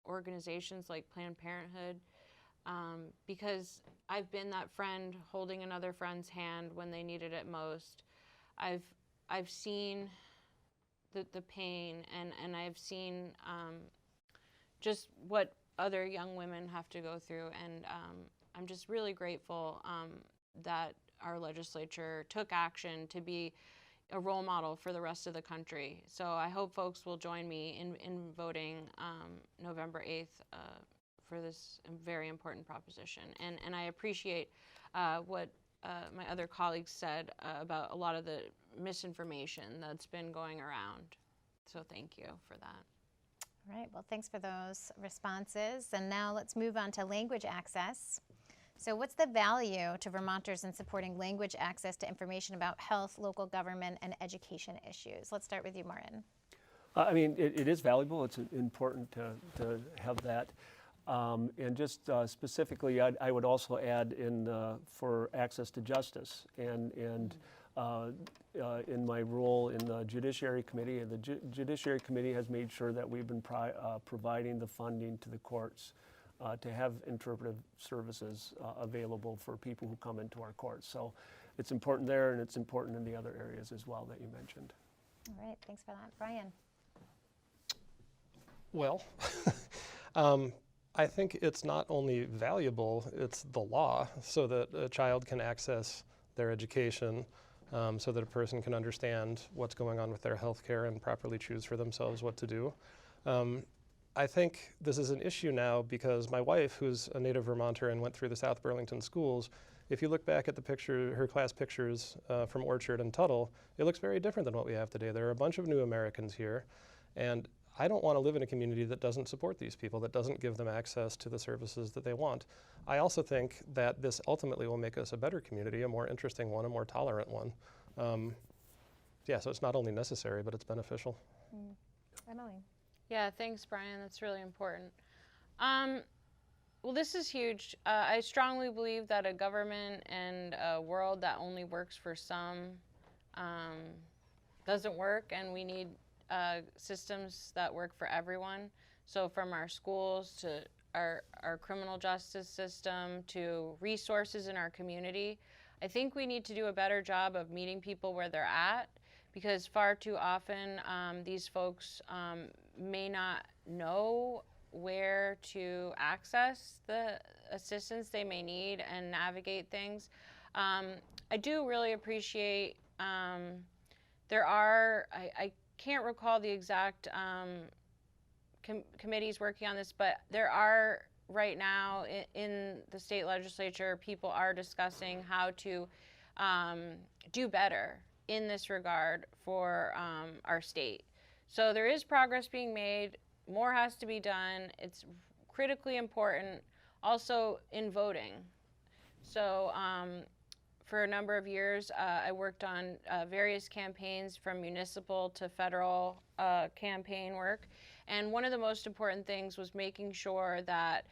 organizations like Planned Parenthood because I've been that friend holding another friend's hand when they needed it most. I've seen the pain, and I've seen just what other young women have to go through, and I'm just really grateful that our legislature took action to be a role model for the rest of the country. So I hope folks will join me in voting November 8th for this very important proposition. And I appreciate what my other colleagues said about a lot of the misinformation that's been going around. So thank you for that. All right, well, thanks for those responses. And now let's move on to language access. So what's the value to Vermonters in supporting language access to information about health, local government, and education issues? Let's start with you, Martin. I mean, it is valuable. It's important to have that. And just specifically, I would also add in for access to justice. And in my role in the Judiciary Committee, the Judiciary Committee has made sure that we've been providing the funding to the courts to have interpretive services available for people who come into our courts. So it's important there, and it's important in the other areas as well that you mentioned. All right, thanks for that. Brian. Well, I think it's not only valuable, it's the law, so that a child can access their education, so that a person can understand what's going on with their health care and properly choose for themselves what to do. I think this is an issue now because my wife, who's a native Vermonter and went through the South Burlington schools, if you look back at the picture, her class pictures from Orchard and Tuttle, it looks very different than what we have today. There are a bunch of new Americans here, and I don't want to live in a community that doesn't support these people, that doesn't give them access to the services that they want. I also think that this ultimately will make us a better community, a more interesting one, a more tolerant one. Yeah, so it's not only necessary, but it's beneficial. Emilie. Yeah, thanks, Brian. That's really important. Well, this is huge. I strongly believe that a government and a world that only works for some doesn't work, and we need systems that work for everyone. So from our schools to our criminal justice system to resources in our community, I think we need to do a better job of meeting people where they're at, because far too often these folks may not know where to access the assistance they may need and navigate things. I do really appreciate, there are, I can't recall the exact committees working on this, but there are right now in the state legislature, people are discussing how to do better in this regard for our state. So there is progress being made. More has to be done. It's critically important also in voting. So for a number of years, I worked on various campaigns from municipal to federal campaign work. And one of the most important things was making sure that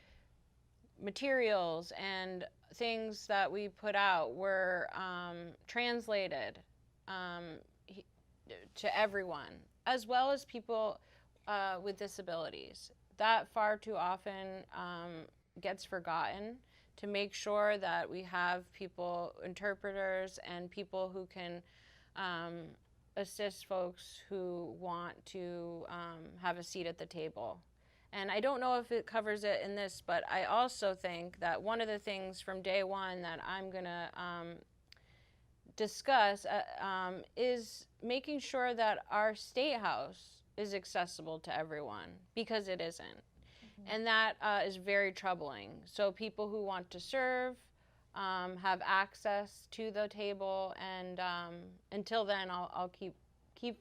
materials and things that we put out were translated to everyone, as well as people with disabilities. That far too often gets forgotten, to make sure that we have people, interpreters, and people who can assist folks who want to have a seat at the table. And I don't know if it covers it in this, but I also think that one of the things from day one that I'm gonna discuss is making sure that our state house is accessible to everyone, because it isn't. And that is very troubling. So people who want to serve have access to the table, and until then I'll keep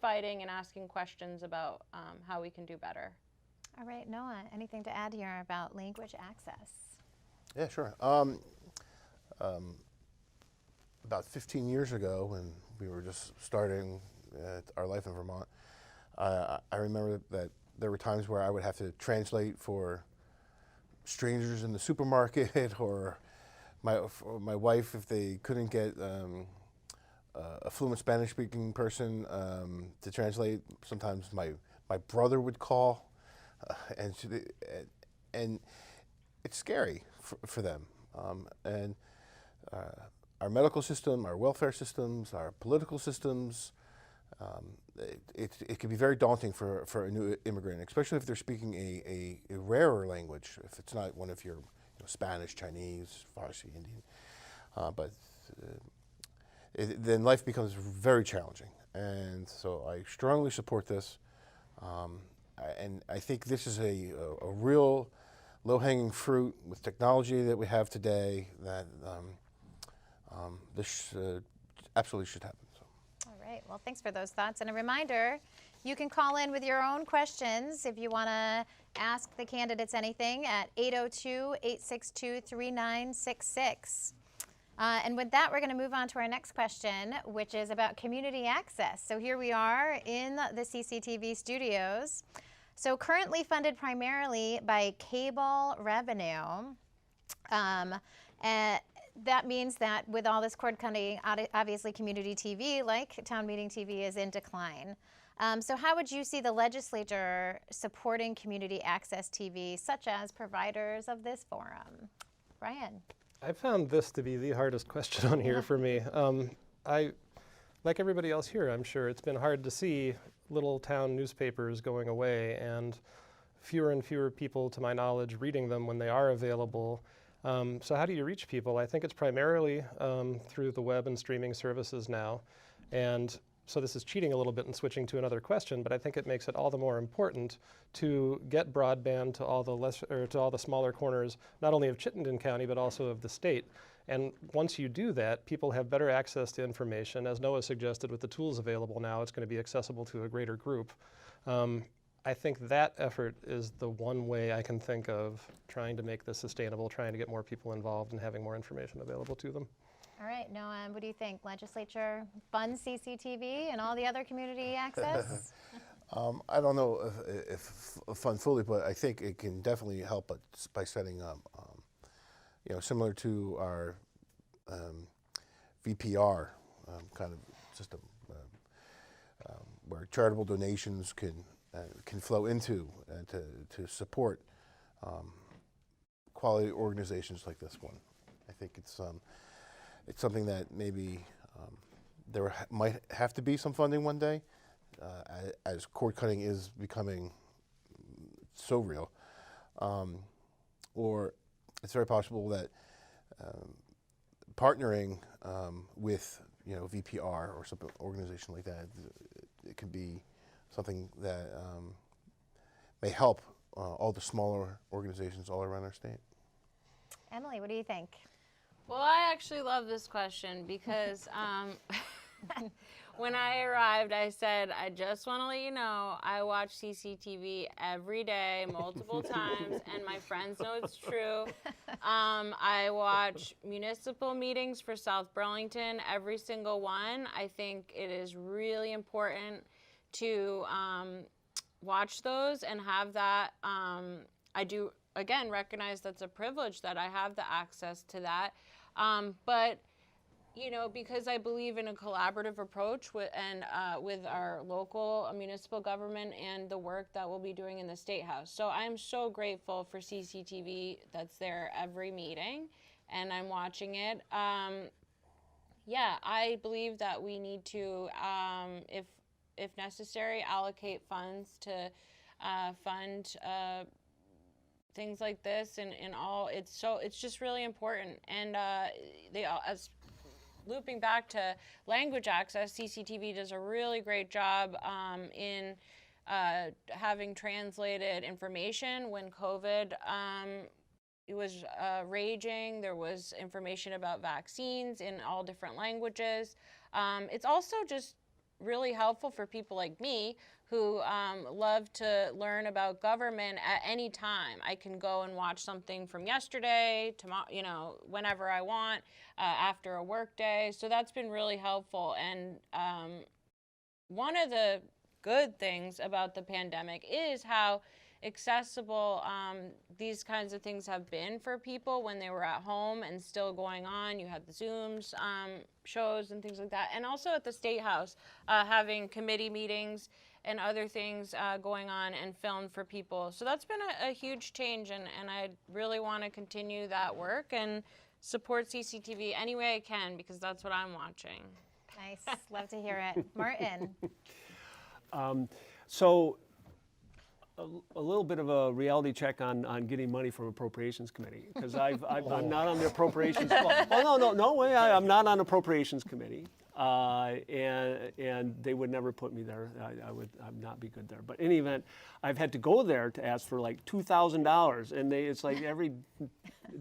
fighting and asking questions about how we can do better. All right, Noah, anything to add here about language access? Yeah, sure. About 15 years ago, when we were just starting our life in Vermont, I remember that there were times where I would have to translate for strangers in the supermarket, or my wife, if they couldn't get a fluent Spanish-speaking person to translate. Sometimes my brother would call, and it's scary for them. And our medical system, our welfare systems, our political systems, it can be very daunting for a new immigrant, especially if they're speaking a rarer language, if it's not one of your Spanish, Chinese, Farsi, Indian. But then life becomes very challenging. And so I strongly support this. And I think this is a real low-hanging fruit with technology that we have today, that this absolutely should happen. All right, well, thanks for those thoughts. And a reminder, you can call in with your own questions if you want to ask the candidates anything at 802-862-3966. And with that, we're going to move on to our next question, which is about community access. So here we are in the CCTV studios. So currently funded primarily by cable revenue. That means that with all this cord cutting, obviously community TV, like town meeting TV, is in decline. So how would you see the legislature supporting community access TV, such as providers of this forum? Brian. I found this to be the hardest question on here for me. Like everybody else here, I'm sure it's been hard to see little town newspapers going away, and fewer and fewer people, to my knowledge, reading them when they are available. So how do you reach people? I think it's primarily through the web and streaming services now. And so this is cheating a little bit and switching to another question, but I think it makes it all the more important to get broadband to all the smaller corners, not only of Chittenden County, but also of the state. And once you do that, people have better access to information. As Noah suggested, with the tools available now, it's going to be accessible to a greater group. I think that effort is the one way I can think of trying to make this sustainable, trying to get more people involved and having more information available to them. All right, Noah, what do you think? Legislature funds CCTV and all the other community access? I don't know if fund fully, but I think it can definitely help us by setting up, similar to our VPR kind of system, where charitable donations can flow into and to support quality organizations like this one. I think it's something that maybe there might have to be some funding one day, as cord cutting is becoming so real. Or it's very possible that partnering with VPR or some organization like that, it can be something that may help all the smaller organizations all around our state. Emilie, what do you think? Well, I actually love this question because when I arrived, I said, I just want to let you know, I watch CCTV every day, multiple times, and my friends know it's true. I watch municipal meetings for South Burlington, every single one. I think it is really important to watch those and have that. I do, again, recognize that's a privilege that I have the access to that. But because I believe in a collaborative approach with our local municipal government and the work that we'll be doing in the State House. So I'm so grateful for CCTV that's there every meeting, and I'm watching it. Yeah, I believe that we need to, if necessary, allocate funds to fund things like this and all. It's just really important. And as looping back to language access, CCTV does a really great job in having translated information. When COVID it was raging, there was information about vaccines in all different languages. It's also just really helpful for people like me who love to learn about government at any time. I can go and watch something from yesterday, tomorrow, whenever I want, after a work day. So that's been really helpful. And one of the good things about the pandemic is how accessible these kinds of things have been for people when they were at home and still going on. You had the Zooms shows and things like that. And also at the State House, having committee meetings and other things going on and filmed for people. So that's been a huge change, and I really want to continue that work and support CCTV any way I can, because that's what I'm watching. Nice, love to hear it. Martin. So a little bit of a reality check on getting money from Appropriations Committee, because I'm not on the Appropriations. No way. I'm not on Appropriations Committee, and they would never put me there. I'd not be good there. But in any event, I've had to go there to ask for like $2,000, and it's like every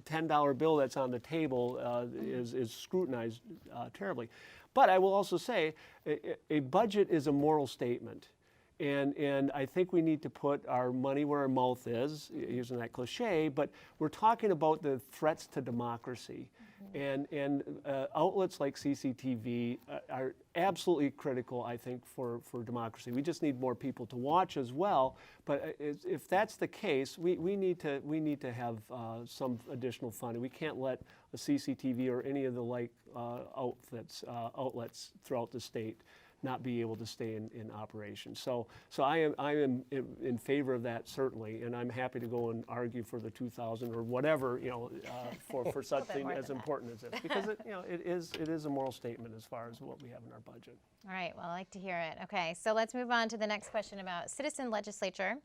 $10 bill that's on the table is scrutinized terribly. But I will also say, a budget is a moral statement. And I think we need to put our money where our mouth is, using that cliche, but we're talking about the threats to democracy. Mm-hmm. And outlets like CCTV are absolutely critical, I think, for democracy. We just need more people to watch as well. But if that's the case, we need to have some additional funding. We can't let a CCTV or any of the like outlets throughout the state not be able to stay in operation. So I am in favor of that, certainly, and I'm happy to go and argue for the 2,000 or whatever, for such thing as important as this, because it is a moral statement as far as what we have in our budget. All right, well, I like to hear it. Okay, so let's move on to the next question about citizen legislature.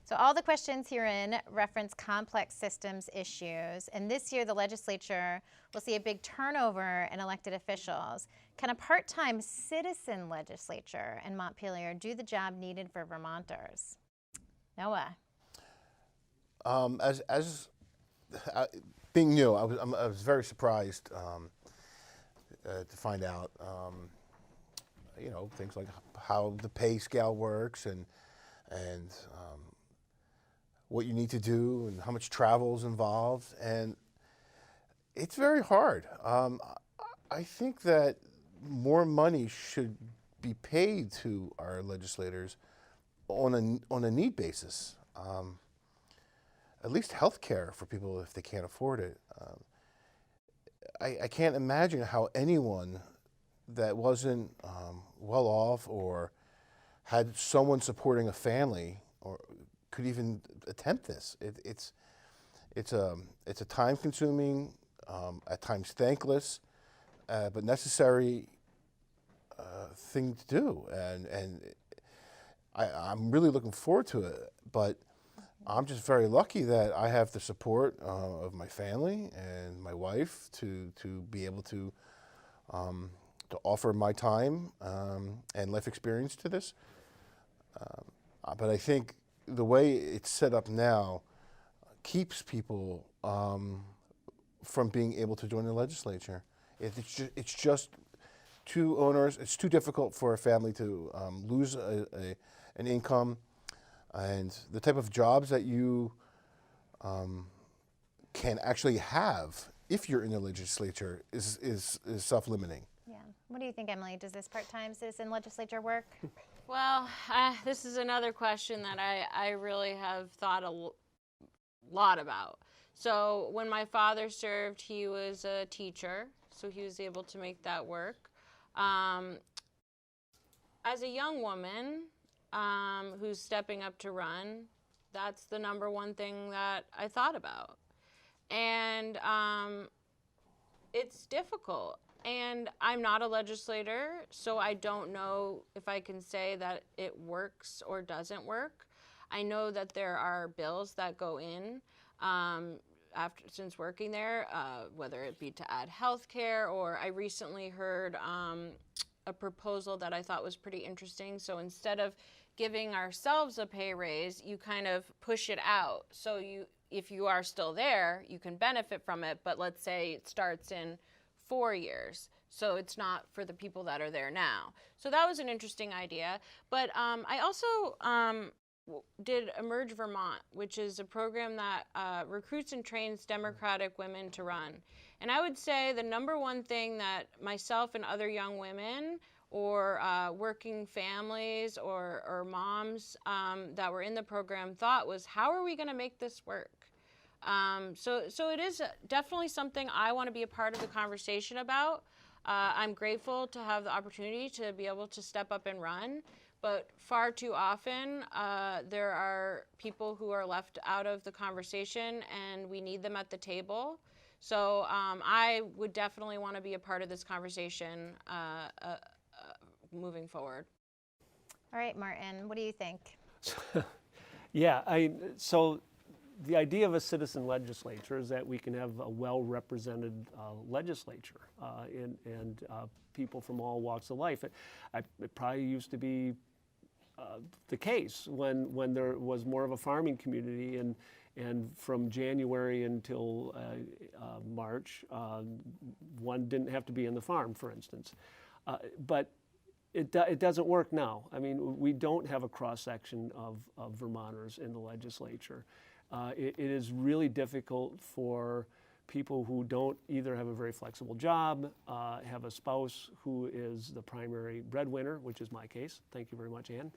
So all the questions herein reference complex systems issues, and this year the legislature will see a big turnover in elected officials. Can a part-time citizen legislature in Montpelier do the job needed for Vermonters? Noah. Being new, I was very surprised to find out, things like how the pay scale works and what you need to do and how much travel is involved, and it's very hard. I think that more money should be paid to our legislators on a need basis. At least health care for people if they can't afford it. I can't imagine how anyone that wasn't well off or had someone supporting a family or could even attempt this. It's a time-consuming, at times thankless, but necessary thing to do, and I'm really looking forward to it. But I'm just very lucky that I have the support of my family and my wife to be able to offer my time and life experience to this. But I think the way it's set up now keeps people from being able to join the legislature. It's just too onerous. It's too difficult for a family to lose an income. And the type of jobs that you can actually have if you're in the legislature is self-limiting. Yeah. What do you think, Emilie? Does this part-time citizen legislature work? Well, this is another question that I really have thought a lot about. So when my father served, he was a teacher, so he was able to make that work. As a young woman who's stepping up to run, that's the number one thing that I thought about. And it's difficult. And I'm not a legislator, so I don't know if I can say that it works or doesn't work. I know that there are bills that go in since working there, whether it be to add health care, or I recently heard a proposal that I thought was pretty interesting. So instead of giving ourselves a pay raise, you kind of push it out. So if you are still there, you can benefit from it, but let's say it starts in 4 years. So it's not for the people that are there now. So that was an interesting idea. But I also did Emerge Vermont, which is a program that recruits and trains Democratic women to run. And I would say the number one thing that myself and other young women or working families or moms that were in the program thought was, how are we going to make this work? So it is definitely something I want to be a part of the conversation about. I'm grateful to have the opportunity to be able to step up and run, but far too often there are people who are left out of the conversation, and we need them at the table. So I would definitely want to be a part of this conversation moving forward. All right, Martin, what do you think? Yeah, so the idea of a citizen legislature is that we can have a well-represented legislature and people from all walks of life. It probably used to be the case when there was more of a farming community, and from January until March, one didn't have to be in the farm, for instance. But it doesn't work now. I mean, we don't have a cross-section of Vermonters in the legislature. It is really difficult for people who don't either have a very flexible job, have a spouse who is the primary breadwinner, which is my case, thank you very much, Ann,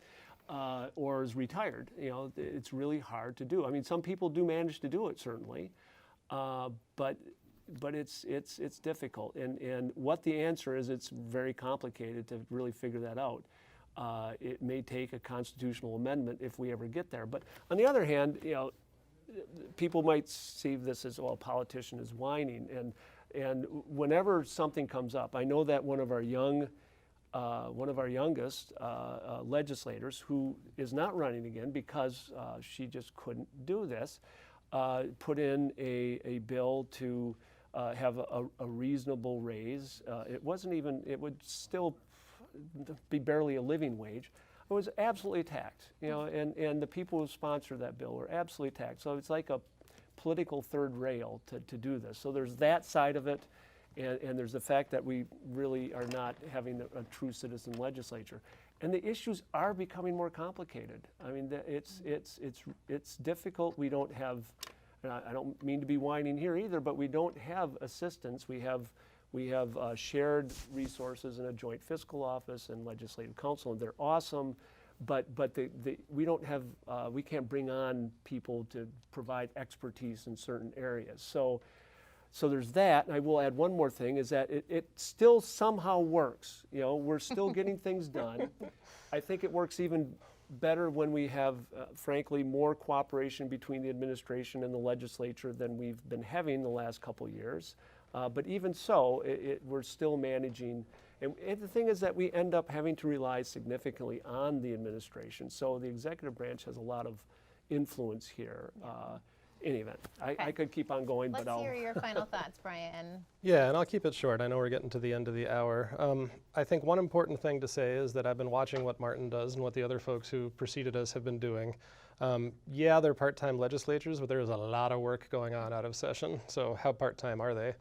or is retired. You know, it's really hard to do. I mean, some people do manage to do it, certainly, but it's difficult. And what the answer is, it's very complicated to really figure that out. It may take a constitutional amendment if we ever get there. But on the other hand, you know, people might see this as, well, a politician is whining. And whenever something comes up, I know that one of our young one of our youngest legislators, who is not running again because she just couldn't do this, put in a bill to have a reasonable raise. It would still be barely a living wage. It was absolutely taxed, and the people who sponsored that bill were absolutely taxed. So it's like a political third rail to do this. So there's that side of it, and there's the fact that we really are not having a true citizen legislature. And the issues are becoming more complicated. I mean, it's difficult. We don't have, and I don't mean to be whining here either, but we don't have assistance. We have shared resources in a joint fiscal office and legislative council, and they're awesome, but we don't have, we can't bring on people to provide expertise in certain areas. So there's that, and I will add one more thing, is that it still somehow works. We're still getting things done. I think it works even better when we have, frankly, more cooperation between the administration and the legislature than we've been having the last couple years. But even so, we're still managing. And the thing is that we end up having to rely significantly on the administration. So the executive branch has a lot of influence here. In any event, I could keep on going, Let's but I'll... hear your final thoughts, Brian. Yeah, and I'll keep it short. I know we're getting to the end of the hour. I think one important thing to say is that I've been watching what Martin does and what the other folks who preceded us have been doing. Yeah, they're part-time legislatures, but there's a lot of work going on out of session. So how part-time are they?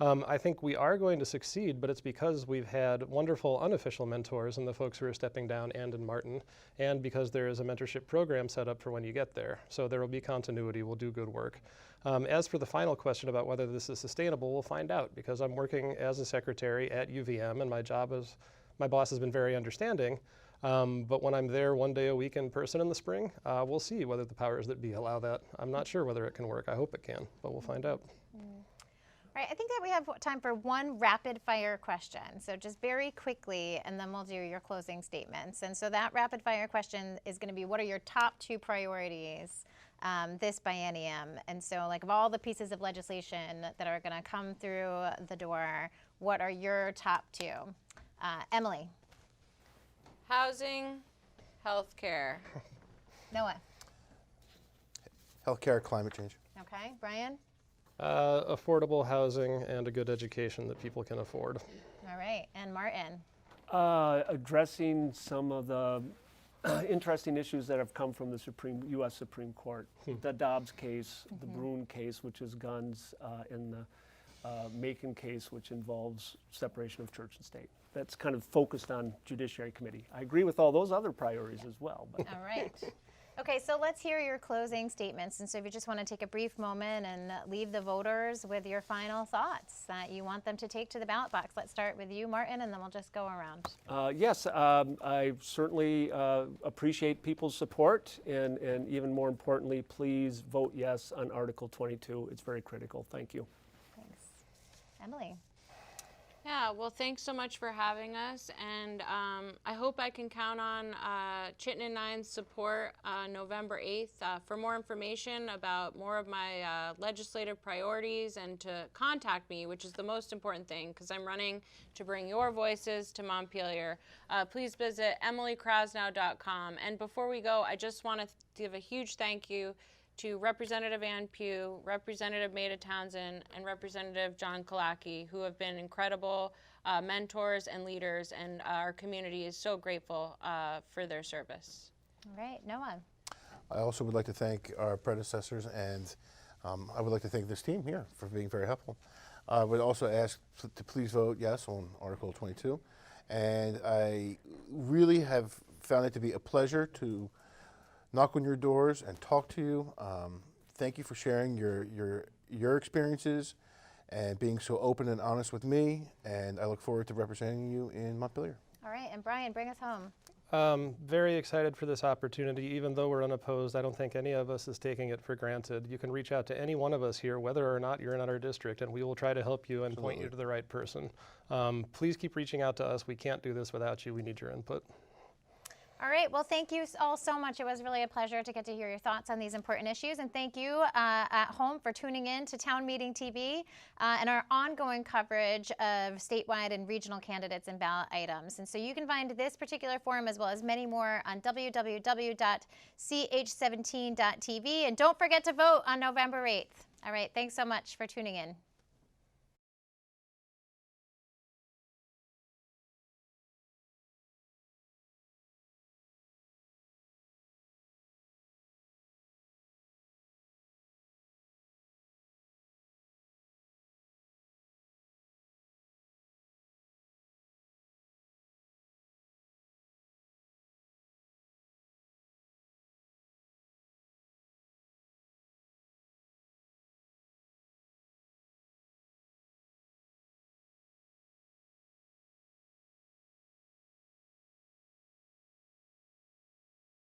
I think we are going to succeed, but it's because we've had wonderful unofficial mentors in the folks who are stepping down and in Martin, and because there is a mentorship program set up for when you get there. So there will be continuity. We'll do good work. As for the final question about whether this is sustainable, we'll find out, because I'm working as a secretary at UVM, and my boss has been very understanding. But when I'm there one day a week in person in the spring, we'll see whether the powers that be allow that. I'm not sure whether it can work. I hope it can, but we'll find out. All right, I think that we have time for one rapid fire question. So just very quickly, and then we'll do your closing statements. And so that rapid fire question is going to be, what are your top 2 priorities this biennium? And so, like, of all the pieces of legislation that are going to come through the door, what are your top 2? Emilie. Housing, healthcare. Noah. Healthcare, climate change. Okay, Brian. Affordable housing and a good education that people can afford. All right, and Martin. Addressing some of the interesting issues that have come from the U.S. Supreme Court. The Dobbs case, the Brune case, which is guns, and the Macon case, which involves separation of church and state. That's kind of focused on Judiciary Committee. I agree with all those other priorities as well. But All right. Okay, so let's hear your closing statements. And so if you just want to take a brief moment and leave the voters with your final thoughts that you want them to take to the ballot box. Let's start with you, Martin, and then we'll just go around. Yes, I certainly appreciate people's support, and even more importantly, please vote yes on Article 22. It's very critical. Thank you. Thanks. Emilie. Yeah, well, thanks so much for having us, and I hope I can count on Chittenden 9's support November 8th. For more information about more of my legislative priorities and to contact me, which is the most important thing, because I'm running to bring your voices to Montpelier, please visit emiliekrasnow.com. And before we go, I just want to give a huge thank you to Representative Ann Pugh, Representative Maida Townsend, and Representative John Kalaki, who have been incredible mentors and leaders, and our community is so grateful for their service. All right, Noah. I also would like to thank our predecessors, and I would like to thank this team here for being very helpful. I would also ask to please vote yes on Article 22, and I really have found it to be a pleasure to knock on your doors and talk to you. Thank you for sharing your experiences and being so open and honest with me, and I look forward to representing you in Montpelier. All right, and Brian, bring us home. Very excited for this opportunity. Even though we're unopposed, I don't think any of us is taking it for granted. You can reach out to any one of us here, whether or not you're in our district, and we will try to help you and point you to the right person. Please keep reaching out to us. We can't do this without you. We need your input. All right, well, thank you all so much. It was really a pleasure to get to hear your thoughts on these important issues. And thank you at home for tuning in to Town Meeting TV and our ongoing coverage of statewide and regional candidates and ballot items. And so you can find this particular forum as well as many more on www.ch17.tv. And don't forget to vote on November 8th. All right, thanks so much for tuning in.